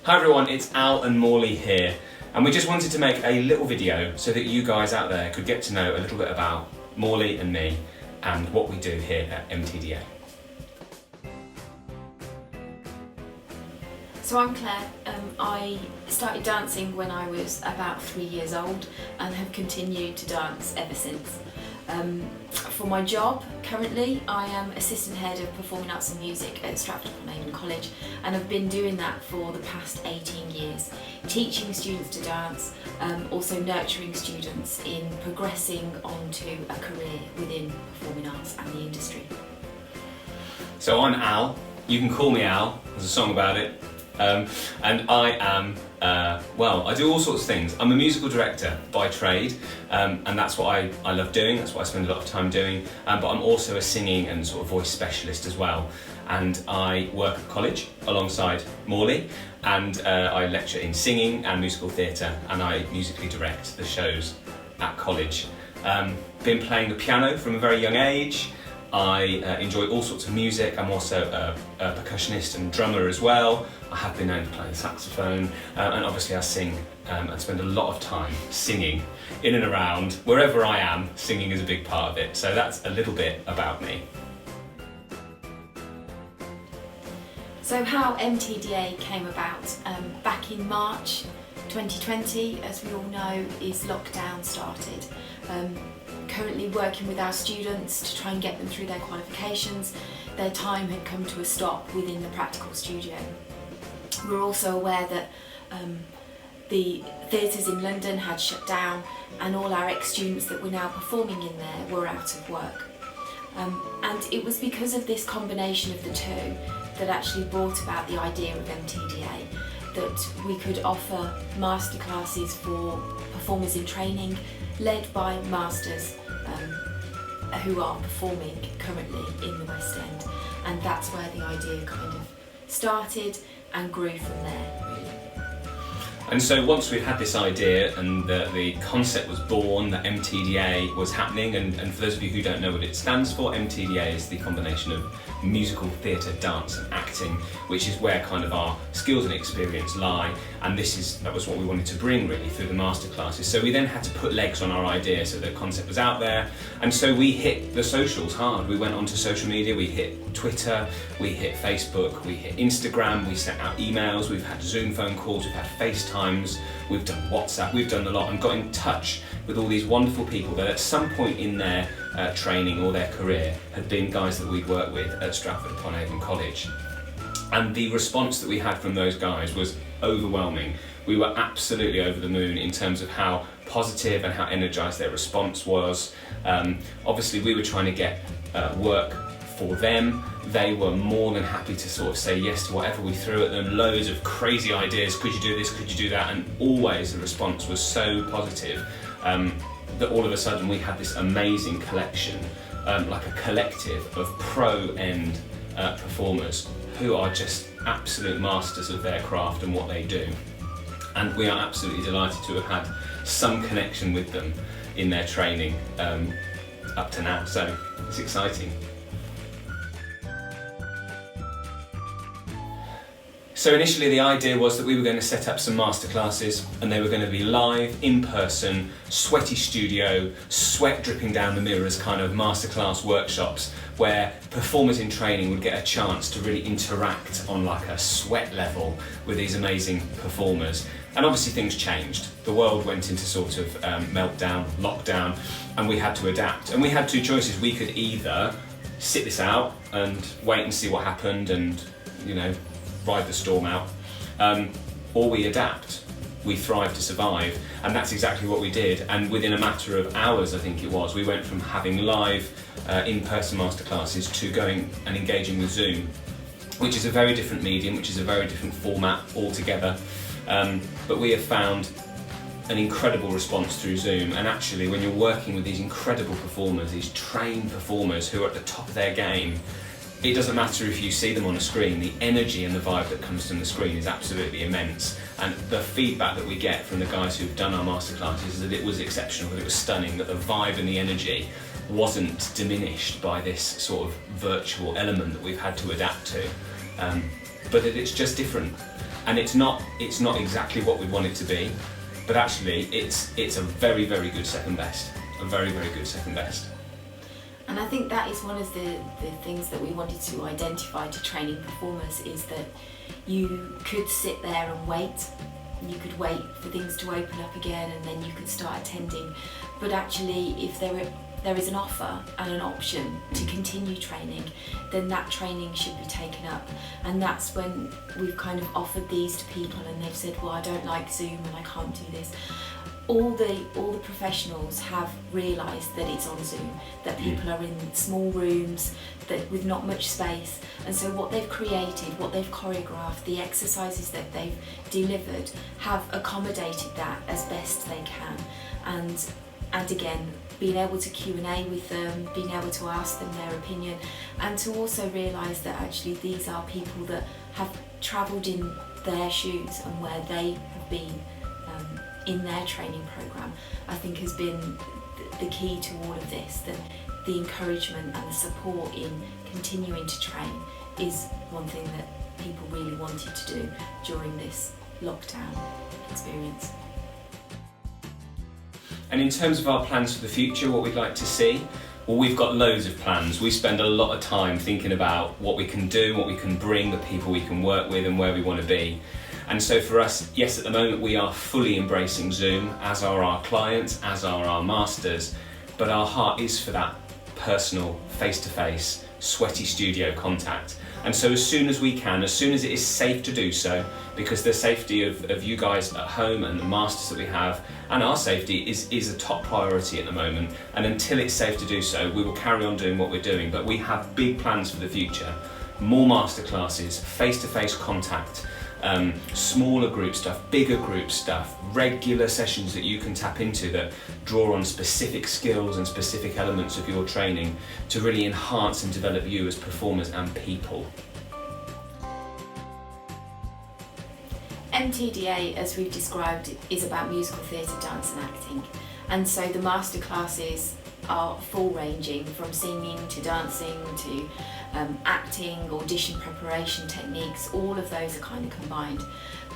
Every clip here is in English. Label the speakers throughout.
Speaker 1: Hi everyone, it's Al and Morley here, and we just wanted to make a little video so that you guys out there could get to know a little bit about Morley and me and what we do here at mtda.
Speaker 2: So I'm Claire. I started dancing when I was about 3 years old and have continued to dance ever since. For my job, currently, I am Assistant Head of Performing Arts and Music at Stratford-upon-Avon College, and I've been doing that for the past 18 years, teaching students to dance, also nurturing students in progressing onto a career within performing arts and the industry.
Speaker 1: So I'm Al, you can call me Al, there's a song about it, and I am, I do all sorts of things. I'm a musical director by trade, and that's what I love doing, that's what I spend a lot of time doing, but I'm also a singing and sort of voice specialist as well. And I work at college alongside Morley, and I lecture in singing and musical theatre, and I musically direct the shows at college. Been playing the piano from a very young age. I enjoy all sorts of music. I'm also a percussionist and drummer as well. I have been known to play the saxophone, and obviously I sing and spend a lot of time singing in and around. Wherever I am, singing is a big part of it. So that's a little bit about me.
Speaker 2: So how mtda came about, back in March 2020, as we all know, is lockdown started. Currently working with our students to try and get them through their qualifications. Their time had come to a stop within the practical studio. We're also aware that the theatres in London had shut down, and all our ex-students that were now performing in there were out of work. And it was because of this combination of the two that actually brought about the idea of mtda, that we could offer masterclasses for performers in training led by masters who are performing currently in the West End, and that's where the idea kind of started and grew from there, really.
Speaker 1: And so once we had this idea and the concept was born, that mtda was happening, and for those of you who don't know what it stands for, mtda is the combination of musical theatre, dance and acting, which is where kind of our skills and experience lie, and that was what we wanted to bring really through the masterclasses. So we then had to put legs on our idea, so the concept was out there, and so we hit the socials hard. We went onto social media, we hit Twitter, we hit Facebook, we hit Instagram, we sent out emails, we've had Zoom phone calls, we've had FaceTimes, we've done WhatsApp, we've done a lot, and got in touch with all these wonderful people that at some point in their training or their career had been guys that we'd worked with at Stratford-upon-Avon College. And the response that we had from those guys was overwhelming. We were absolutely over the moon in terms of how positive and how energised their response was. Obviously we were trying to get work for them. They were more than happy to sort of say yes to whatever we threw at them. Loads of crazy ideas, could you do this, could you do that, and always the response was so positive that all of a sudden we had this amazing collection, like a collective of pro-end performers who are just absolute masters of their craft and what they do. And we are absolutely delighted to have had some connection with them in their training up to now, so it's exciting. So initially the idea was that we were going to set up some masterclasses, and they were going to be live, in person, sweaty studio, sweat dripping down the mirrors kind of masterclass workshops where performers in training would get a chance to really interact on like a sweat level with these amazing performers. And obviously things changed. The world went into sort of meltdown, lockdown, and we had to adapt. And we had two choices. We could either sit this out and wait and see what happened and, ride the storm out, or we adapt. We thrive to survive, and that's exactly what we did. And within a matter of hours, I think it was, we went from having live in-person masterclasses to going and engaging with Zoom, which is a very different medium, which is a very different format altogether. But we have found an incredible response through Zoom, and actually when you're working with these incredible performers, these trained performers who are at the top of their game, it doesn't matter if you see them on a screen, the energy and the vibe that comes from the screen is absolutely immense. And the feedback that we get from the guys who've done our masterclasses is that it was exceptional, that it was stunning, that the vibe and the energy wasn't diminished by this sort of virtual element that we've had to adapt to, but that it's just different. and it's not exactly what we want it to be, but actually it's a very, very good second best. A very, very good second best.
Speaker 2: And I think that is one of the things that we wanted to identify to training performers, is that you could sit there and wait. You could wait for things to open up again and then you could start attending. But actually, if there is an offer and an option to continue training, then that training should be taken up. And that's when we've kind of offered these to people and they've said, well, I don't like Zoom and I can't do this. All the professionals have realised that it's on Zoom, that people are in small rooms with not much space, and so what they've created, what they've choreographed, the exercises that they've delivered have accommodated that as best they can. And again, being able to Q&A with them, being able to ask them their opinion, and to also realise that actually these are people that have travelled in their shoes and where they have been in their training programme, I think has been the key to all of this, that the encouragement and the support in continuing to train is one thing that people really wanted to do during this lockdown experience.
Speaker 1: And in terms of our plans for the future, what we'd like to see, well, we've got loads of plans. We spend a lot of time thinking about what we can do, what we can bring, the people we can work with and where we want to be. And so for us, yes, at the moment we are fully embracing Zoom, as are our clients, as are our masters, but our heart is for that personal, face-to-face, sweaty studio contact. And so as soon as we can, as soon as it is safe to do so, because the safety of you guys at home and the masters that we have, and our safety is a top priority at the moment, and until it's safe to do so, we will carry on doing what we're doing. But we have big plans for the future. More masterclasses, face-to-face contact, smaller group stuff, bigger group stuff, regular sessions that you can tap into that draw on specific skills and specific elements of your training to really enhance and develop you as performers and people.
Speaker 2: mtda, as we've described, is about musical theatre, dance and acting. And so the masterclasses are full-ranging, from singing to dancing to acting, audition preparation techniques. All of those are kind of combined.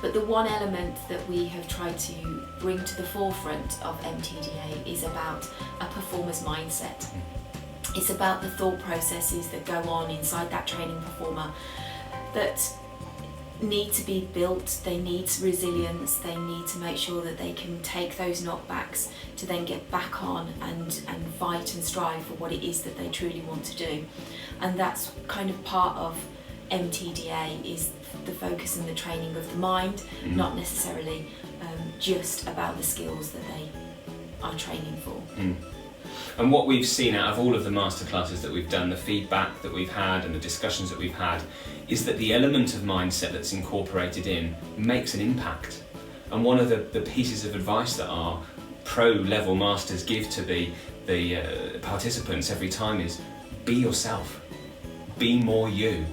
Speaker 2: But the one element that we have tried to bring to the forefront of mtda is about a performer's mindset. It's about the thought processes that go on inside that training performer that need to be built. They need resilience. They need to make sure that they can take those knockbacks to then get back on and fight and strive for what it is that they truly want to do. And that's kind of part of mtda, is the focus and the training of the mind, not necessarily just about the skills that they are training for.
Speaker 1: And what we've seen out of all of the masterclasses that we've done, the feedback that we've had and the discussions that we've had, is that the element of mindset that's incorporated in makes an impact. And one of the pieces of advice that our pro-level masters give to the participants every time is, be yourself, be more you.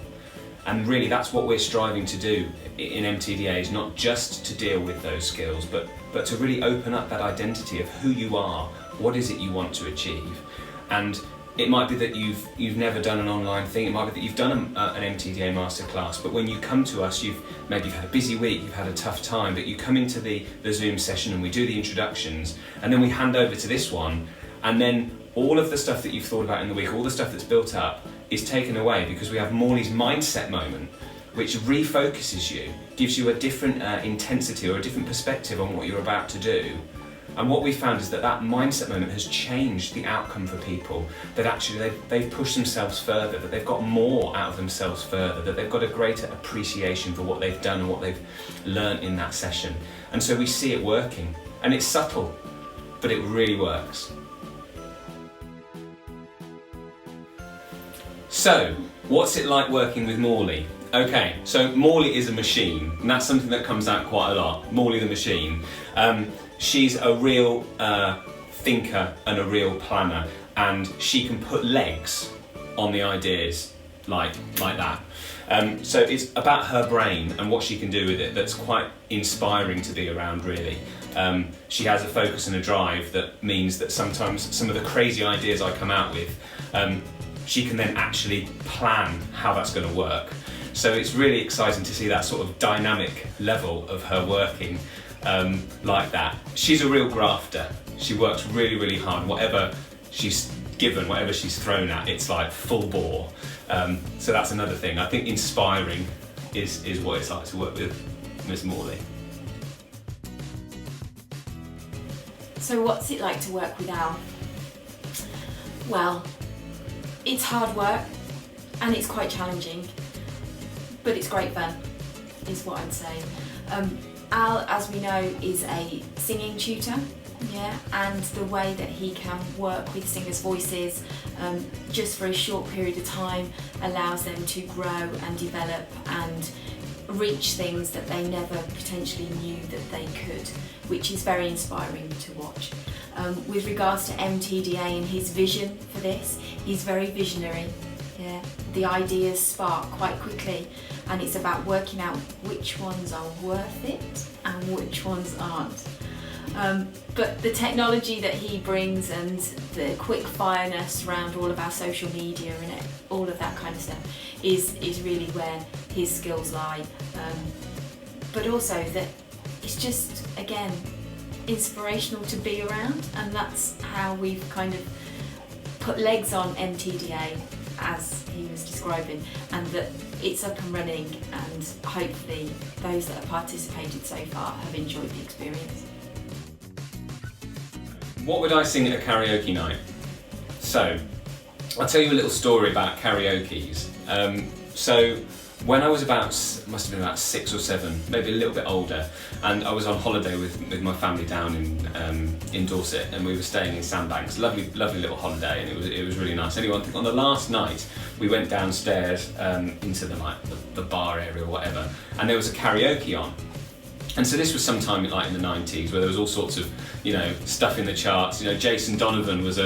Speaker 1: And really that's what we're striving to do in mtda, is not just to deal with those skills, but to really open up that identity of who you are. What is it you want to achieve? And it might be that you've never done an online thing, it might be that you've done an mtda masterclass, but when you come to us, maybe you've had a busy week, you've had a tough time, but you come into the Zoom session and we do the introductions, and then we hand over to this one, and then all of the stuff that you've thought about in the week, all the stuff that's built up, is taken away, because we have Morley's mindset moment, which refocuses you, gives you a different intensity or a different perspective on what you're about to do. And what we found is that mindset moment has changed the outcome for people, that actually they've pushed themselves further, that they've got more out of themselves further, that they've got a greater appreciation for what they've done and what they've learnt in that session. And so we see it working, and it's subtle, but it really works. So, what's it like working with Morley? Okay, so Morley is a machine, and that's something that comes out quite a lot. Morley the machine. She's a real thinker and a real planner, and she can put legs on the ideas like that. So it's about her brain and what she can do with it that's quite inspiring to be around, really. She has a focus and a drive that means that sometimes some of the crazy ideas I come out with, she can then actually plan how that's going to work. So it's really exciting to see that sort of dynamic level of her working like that. She's a real grafter. She works really, really hard. Whatever she's given, whatever she's thrown at, it's like full bore. So that's another thing. I think inspiring is what it's like to work with Miss Morley.
Speaker 2: So what's it like to work with Al? Well, it's hard work and it's quite challenging, but it's great fun, is what I'd say. Al, as we know, is a singing tutor, yeah, and the way that he can work with singers' voices just for a short period of time allows them to grow and develop and reach things that they never potentially knew that they could, which is very inspiring to watch. With regards to MTDA and his vision for this, he's very visionary. Yeah, the ideas spark quite quickly, and it's about working out which ones are worth it and which ones aren't. But the technology that he brings and the quick fireness around all of our social media and all of that kind of stuff is really where his skills lie. But also that it's just, again, inspirational to be around, and that's how we've kind of put legs on MTDA, as he was describing, and that it's up and running, and hopefully those that have participated so far have enjoyed the experience.
Speaker 1: What would I sing at a karaoke night? So, I'll tell you a little story about karaoke's. So, when I was must have been about 6 or 7, maybe a little bit older, and I was on holiday with my family down in Dorset, and we were staying in Sandbanks. Lovely little holiday, and it was really nice. Anyway, I think on the last night we went downstairs into the bar area or whatever, and there was a karaoke on. And so this was sometime in the 90s, where there was all sorts of, stuff in the charts. Jason Donovan was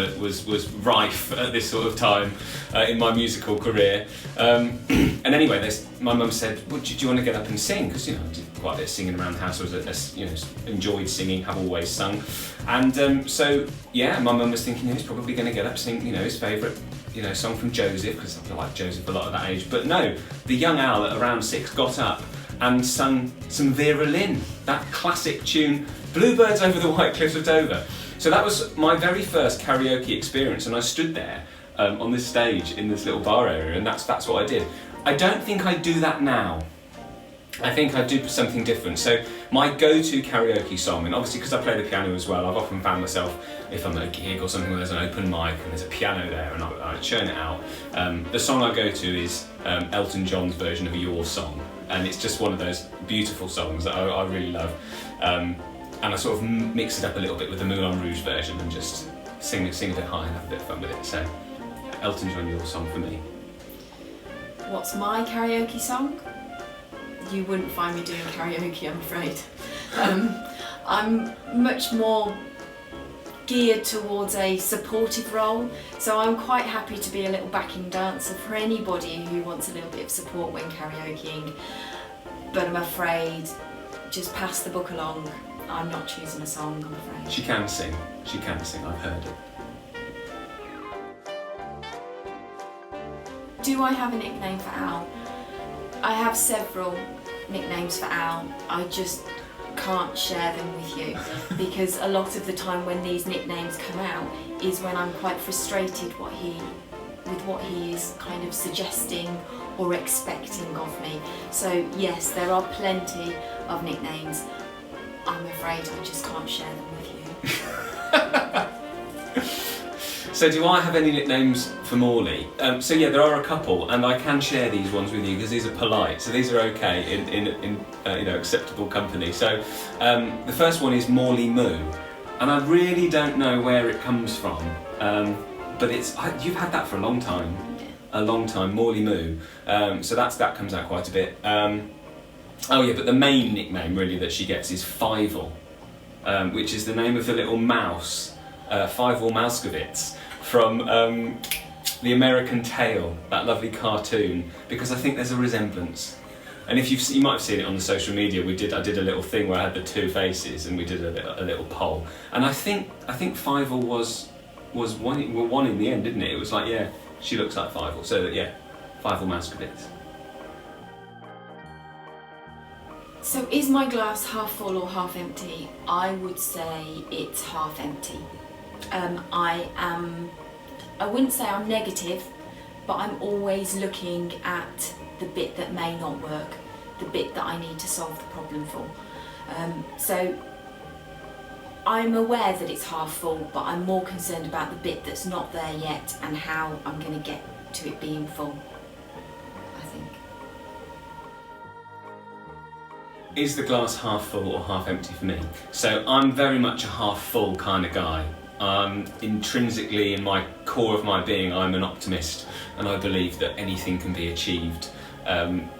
Speaker 1: rife at this sort of time in my musical career. And anyway, my mum said, "Well, do you want to get up and sing?" Because I did quite a bit of singing around the house. I was enjoyed singing, have always sung. And so yeah, my mum was thinking he's probably going to get up, sing his favourite song from Joseph, because I like Joseph a lot at that age. But no, the young Al at around 6 got up and sung some Vera Lynn, that classic tune, Bluebirds Over the White Cliffs of Dover. So that was my very first karaoke experience, and I stood there on this stage in this little bar area, and that's what I did. I don't think I do that now. I think I do something different. So my go-to karaoke song, and obviously because I play the piano as well, I've often found myself, if I'm at a gig or something where there's an open mic and there's a piano there and I churn it out, the song I go to is Elton John's version of Your Song, and it's just one of those beautiful songs that I really love. And I sort of mix it up a little bit with the Moulin Rouge version and just sing a bit high and have a bit of fun with it. So Elton John, Your Song for me.
Speaker 2: What's my karaoke song? You wouldn't find me doing karaoke, I'm afraid. I'm much more geared towards a supportive role, so I'm quite happy to be a little backing dancer for anybody who wants a little bit of support when karaokeing, but I'm afraid, just pass the book along. I'm not choosing a song, I'm afraid.
Speaker 1: She can sing, I've heard it.
Speaker 2: Do I have a nickname for Al? I have several nicknames for Al. I just can't share them with you, because a lot of the time when these nicknames come out is when I'm quite frustrated with what he is kind of suggesting or expecting of me. So yes, there are plenty of nicknames. I'm afraid I just can't share them with you.
Speaker 1: So do I have any nicknames for Morley? So yeah, there are a couple, and I can share these ones with you because these are polite. So these are okay in acceptable company. So the first one is Morley Moo, and I really don't know where it comes from, but you've had that for a long time. A long time, Morley Moo. So that comes out quite a bit. Oh yeah, but the main nickname really that she gets is Fievel, which is the name of the little mouse, Fievel Mouskowitz, from The American Tail, that lovely cartoon, because I think there's a resemblance. And if you might have seen it on the social media, I did a little thing where I had the two faces, and we did a little poll. And I think Fievel was one in the end, didn't it? It was like, yeah, she looks like Fievel, so that yeah, Fievel Mouskowitz.
Speaker 2: So is my glass half full or half empty? I would say it's half empty. I wouldn't say I'm negative, but I'm always looking at the bit that may not work, the bit that I need to solve the problem for. So I'm aware that it's half full, but I'm more concerned about the bit that's not there yet and how I'm going to get to it being full, I think.
Speaker 1: Is the glass half full or half empty for me? So I'm very much a half full kind of guy. Intrinsically, in my core of my being, I'm an optimist, and I believe that anything can be achieved.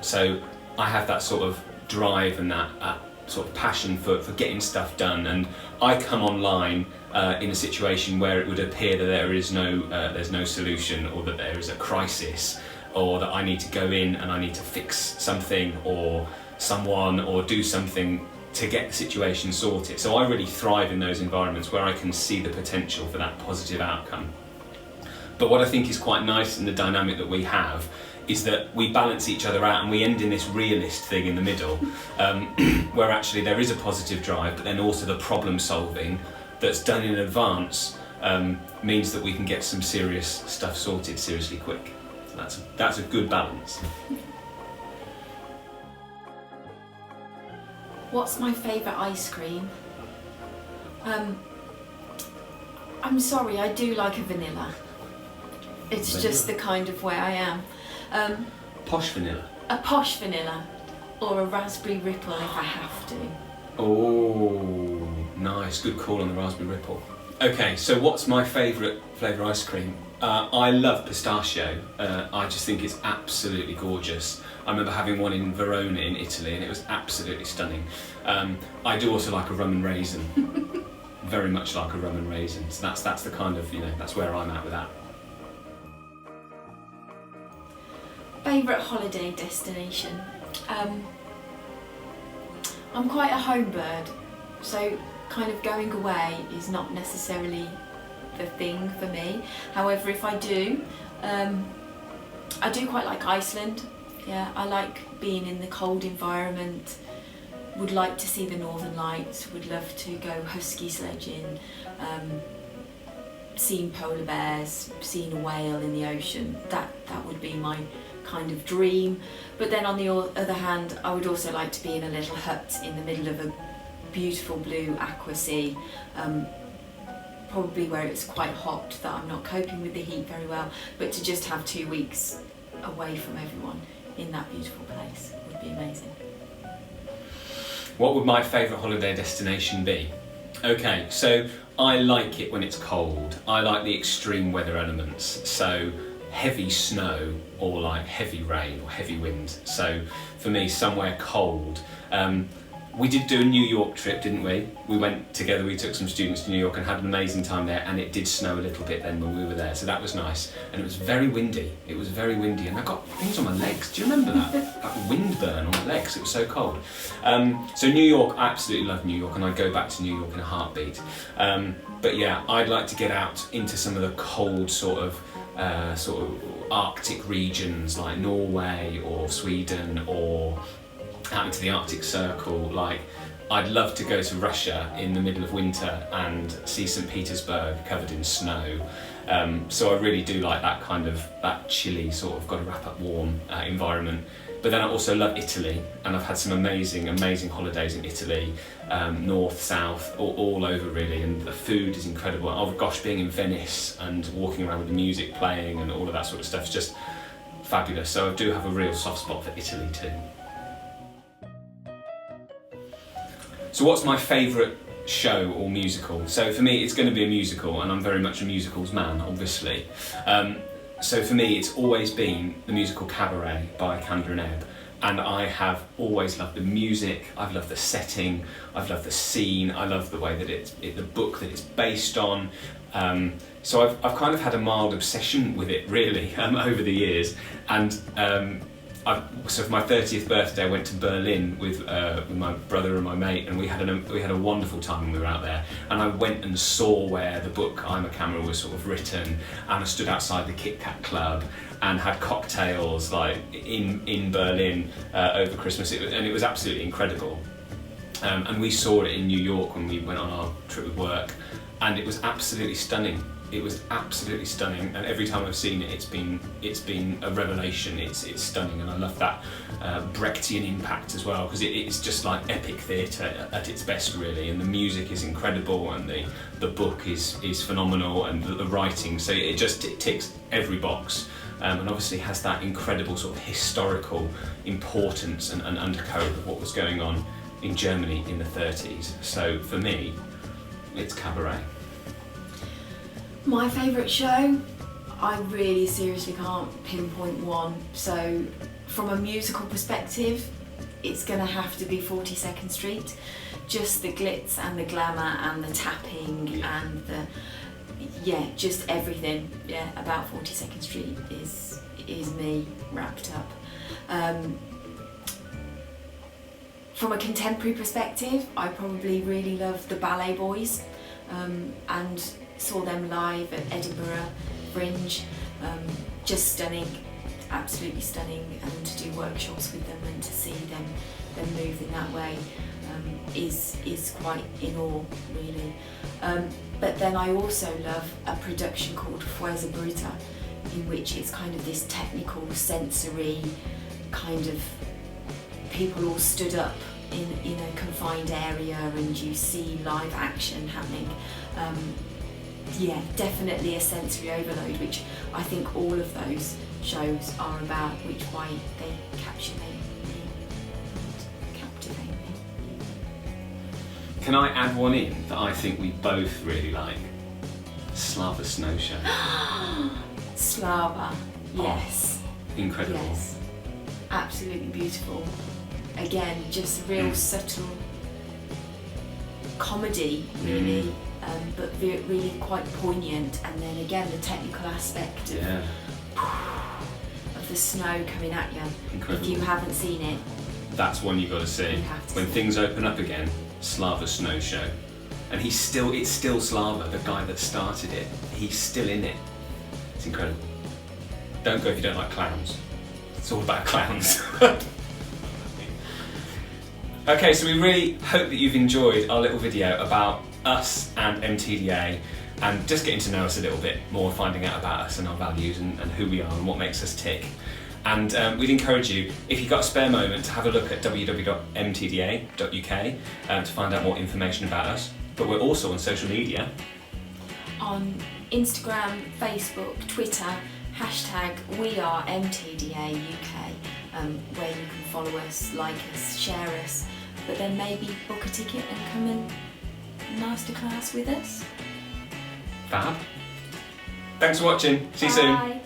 Speaker 1: So I have that sort of drive and that sort of passion for getting stuff done, and I come online in a situation where it would appear that there's no solution, or that there is a crisis, or that I need to go in and I need to fix something or someone or do something to get the situation sorted. So I really thrive in those environments where I can see the potential for that positive outcome. But what I think is quite nice in the dynamic that we have is that we balance each other out, and we end in this realist thing in the middle, where actually there is a positive drive, but then also the problem solving that's done in advance means that we can get some serious stuff sorted seriously quick. So that's a good balance.
Speaker 2: What's my favourite ice cream? I'm sorry, I do like a vanilla. It's just the kind of way I am.
Speaker 1: Posh vanilla?
Speaker 2: A posh vanilla, or a raspberry ripple if I have to.
Speaker 1: Oh, nice, good call on the raspberry ripple. Okay, so what's my favourite flavour ice cream? I love pistachio. I just think it's absolutely gorgeous. I remember having one in Verona in Italy, and it was absolutely stunning. I do also like a rum and raisin. Very much like a rum and raisin. So that's the kind of, that's where I'm at with that.
Speaker 2: Favourite holiday destination? I'm quite a home bird, so kind of going away is not necessarily the thing for me. However, if I do quite like Iceland. Yeah, I like being in the cold environment, would like to see the Northern Lights, would love to go husky sledging, seeing polar bears, seeing a whale in the ocean. That would be my kind of dream. But then on the other hand, I would also like to be in a little hut in the middle of a beautiful blue aqua sea, probably where it's quite hot, that I'm not coping with the heat very well, but to just have 2 weeks away from everyone in that beautiful place would be amazing.
Speaker 1: What would my favourite holiday destination be? Okay, so I like it when it's cold. I like the extreme weather elements, so heavy snow or like heavy rain or heavy wind. So for me, somewhere cold. We did do a New York trip, didn't we? We went together, we took some students to New York and had an amazing time there, and it did snow a little bit then when we were there, so that was nice. And it was very windy. It was very windy, and I got things on my legs. Do you remember that? That wind burn on my legs, it was so cold. So New York, I absolutely love New York, and I'd go back to New York in a heartbeat. But yeah, I'd like to get out into some of the cold sort of Arctic regions like Norway or Sweden, or out into the Arctic Circle. Like, I'd love to go to Russia in the middle of winter and see St. Petersburg covered in snow. So I really do like that chilly sort of got to wrap up warm environment. But then I also love Italy, and I've had some amazing holidays in Italy, north, south, all over really, and the food is incredible. Oh gosh, being in Venice and walking around with the music playing and all of that sort of stuff is just fabulous. So I do have a real soft spot for Italy too. So what's my favourite show or musical? So for me, it's going to be a musical, and I'm very much a musicals man, obviously. So for me, it's always been the musical Cabaret by Kander and Ebb, and I have always loved the music. I've loved the setting. I've loved the scene. I love the way that the book that it's based on. So I've kind of had a mild obsession with it, really, over the years, and so for my 30th birthday, I went to Berlin with my brother and my mate, and we had a wonderful time when we were out there. And I went and saw where the book I'm a Camera was sort of written, and I stood outside the Kit Kat Club and had cocktails like in Berlin over Christmas, and it was absolutely incredible. And we saw it in New York when we went on our trip with work, and it was absolutely stunning. It was absolutely stunning, and every time I've seen it, it's been a revelation. It's stunning, and I love that Brechtian impact as well, because it's just like epic theatre at its best, really. And the music is incredible, and the book is phenomenal, and the writing. So it ticks every box, and obviously has that incredible sort of historical importance and undercurrent of what was going on in Germany in the 30s. So for me, it's Cabaret.
Speaker 2: My favourite show, I really seriously can't pinpoint one. So from a musical perspective, it's going to have to be 42nd Street. Just the glitz and the glamour and the tapping and just everything about 42nd Street is me wrapped up. From a contemporary perspective, I probably really love the Ballet Boys, and saw them live at Edinburgh Fringe. Just stunning, absolutely stunning, and to do workshops with them and to see them move in that way is quite in awe, really. But then I also love a production called Fuerza Bruta, in which it's kind of this technical, sensory kind of people all stood up in a confined area, and you see live action happening. Definitely a sensory overload, which I think all of those shows are about, which why they captivate me.
Speaker 1: Can I add one in that I think we both really like? Slava Snow Show.
Speaker 2: Slava, yes.
Speaker 1: Incredible.
Speaker 2: Yes, absolutely beautiful. Again, just real subtle comedy, really. But really quite poignant, and then again the technical aspect of the snow coming at you.
Speaker 1: Incredible.
Speaker 2: If you haven't seen it,
Speaker 1: that's one you've got to see. When things open up again, Slava Snow Show. And it's still Slava, the guy that started it. He's still in it. It's incredible. Don't go if you don't like clowns. It's all about clowns. Okay, so we really hope that you've enjoyed our little video about us and mtda, and just getting to know us a little bit more, finding out about us and our values and who we are and what makes us tick. And we'd encourage you, if you've got a spare moment, to have a look at www.mtda.uk to find out more information about us. But we're also on social media. On
Speaker 2: Instagram, Facebook, Twitter, #wearemtdauk, where you can follow us, like us, share us, but then maybe book a ticket and come and masterclass with us.
Speaker 1: Fab. Thanks for watching. See you soon.
Speaker 2: Bye.